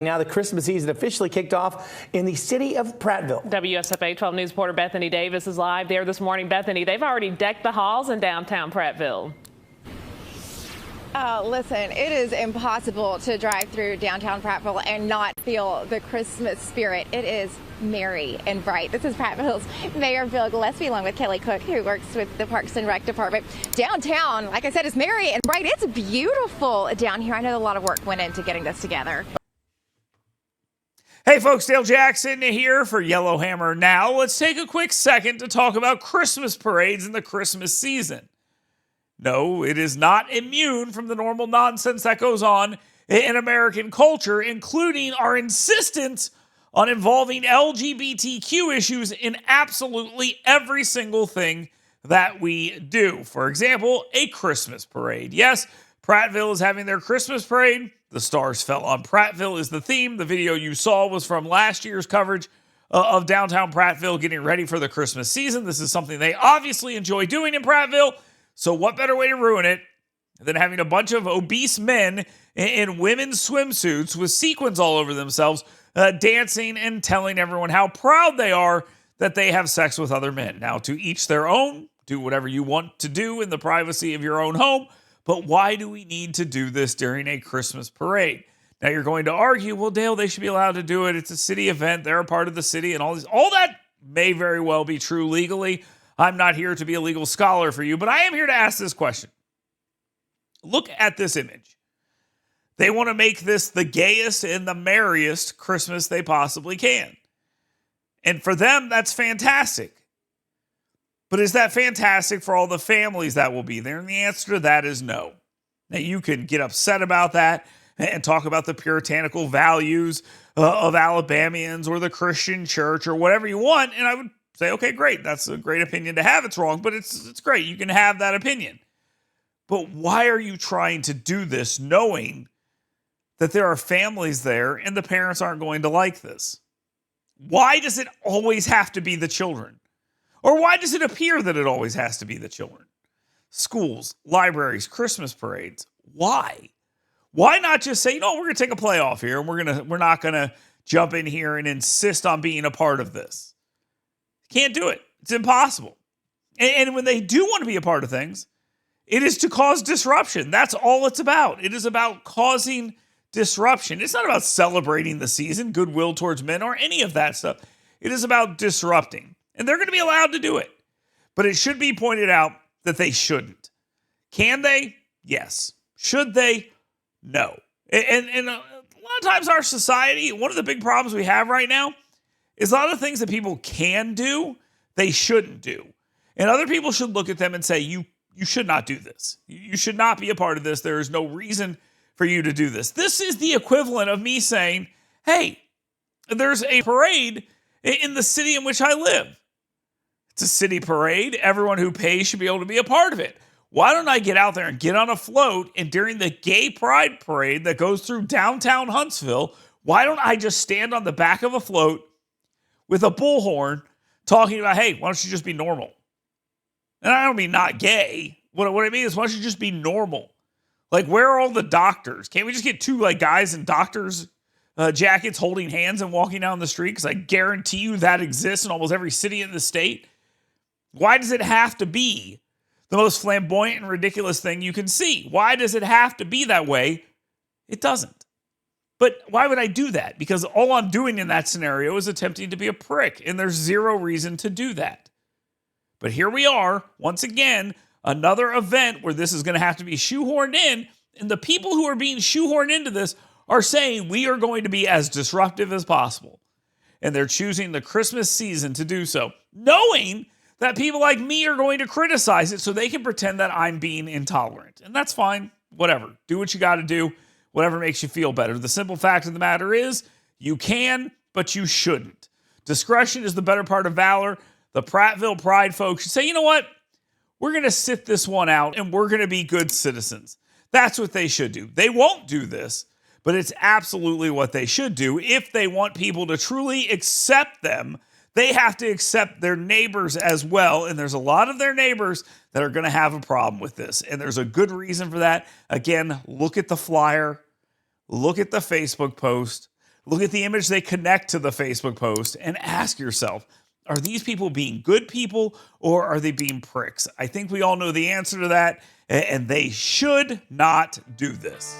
Now the Christmas season officially kicked off in the city of Prattville. WSFA 12 News reporter Bethany Davis is live there this morning. Bethany, they've already decked the halls in downtown Prattville. Listen, it is impossible to drive through downtown Prattville and not feel the Christmas spirit. It is merry and bright. This is Prattville's Mayor Bill Gillespie along with Kelly Cook, who works with the Parks and Rec Department. Downtown, like I said, is merry and bright. It's beautiful down here. I know a lot of work went into getting this together. Hey folks, Dale Jackson here for Yellowhammer Now. Let's take a quick second to talk about Christmas parades in the Christmas season. No, it is not immune from the normal nonsense that goes on in American culture, including our insistence on involving LGBTQ issues in absolutely every single thing that we do. For example, a Christmas parade. Yes, Prattville is having their Christmas parade. The stars fell on Prattville is the theme. The video you saw was from last year's coverage of downtown Prattville getting ready for the Christmas season. This is something they obviously enjoy doing in Prattville. So what better way to ruin it than having a bunch of obese men in women's swimsuits with sequins all over themselves dancing and telling everyone how proud they are that they have sex with other men. Now, to each their own. Do whatever you want to do in the privacy of your own home. But why do we need to do this during a Christmas parade? Now you're going to argue, well, Dale, they should be allowed to do it. It's a city event. They're a part of the city and all these. All that may very well be true legally. I'm not here to be a legal scholar for you, but I am here to ask this question. Look at this image. They want to make this the gayest and the merriest Christmas they possibly can. And for them, that's fantastic. But is that fantastic for all the families that will be there? And the answer to that is no. Now, you can get upset about that and talk about the puritanical values of Alabamians or the Christian church or whatever you want. And I would say, okay, great. That's a great opinion to have. It's wrong, but it's great. You can have that opinion. But why are you trying to do this knowing that there are families there and the parents aren't going to like this? Why does it always have to be the children? Or why does it appear that it always has to be the children? Schools, libraries, Christmas parades. Why? Why not just say, we're going to take a play off here and we're not going to jump in here and insist on being a part of this? Can't do it. It's impossible. And when they do want to be a part of things, it is to cause disruption. That's all it's about. It is about causing disruption. It's not about celebrating the season, goodwill towards men, or any of that stuff. It is about disrupting. And they're going to be allowed to do it. But it should be pointed out that they shouldn't. Can they? Yes. Should they? No. And a lot of times our society, one of the big problems we have right now is a lot of things that people can do, they shouldn't do. And other people should look at them and say, you should not do this. You should not be a part of this. There is no reason for you to do this. This is the equivalent of me saying, hey, there's a parade in the city in which I live. It's a city parade. Everyone who pays should be able to be a part of it. Why don't I get out there and get on a float, and during the gay pride parade that goes through downtown Huntsville, why don't I just stand on the back of a float with a bullhorn talking about, hey, why don't you just be normal? And I don't mean not gay. What I mean is, why don't you just be normal? Like, where are all the doctors? Can't we just get two guys in doctors' jackets holding hands and walking down the street? Because I guarantee you that exists in almost every city in the state. Why does it have to be the most flamboyant and ridiculous thing you can see? Why does it have to be that way? It doesn't. But why would I do that? Because all I'm doing in that scenario is attempting to be a prick, and there's zero reason to do that. But here we are, once again, another event where this is going to have to be shoehorned in, and the people who are being shoehorned into this are saying we are going to be as disruptive as possible. And they're choosing the Christmas season to do so, knowing that people like me are going to criticize it so they can pretend that I'm being intolerant. And that's fine. Whatever. Do what you got to do. Whatever makes you feel better. The simple fact of the matter is you can, but you shouldn't. Discretion is the better part of valor. The Prattville Pride folks should say, you know what? We're going to sit this one out and we're going to be good citizens. That's what they should do. They won't do this, but it's absolutely what they should do. If they want people to truly accept them, they have to accept their neighbors as well. And there's a lot of their neighbors that are going to have a problem with this. And there's a good reason for that. Again, look at the flyer. Look at the Facebook post. Look at the image they connect to the Facebook post and ask yourself, are these people being good people or are they being pricks? I think we all know the answer to that, and they should not do this.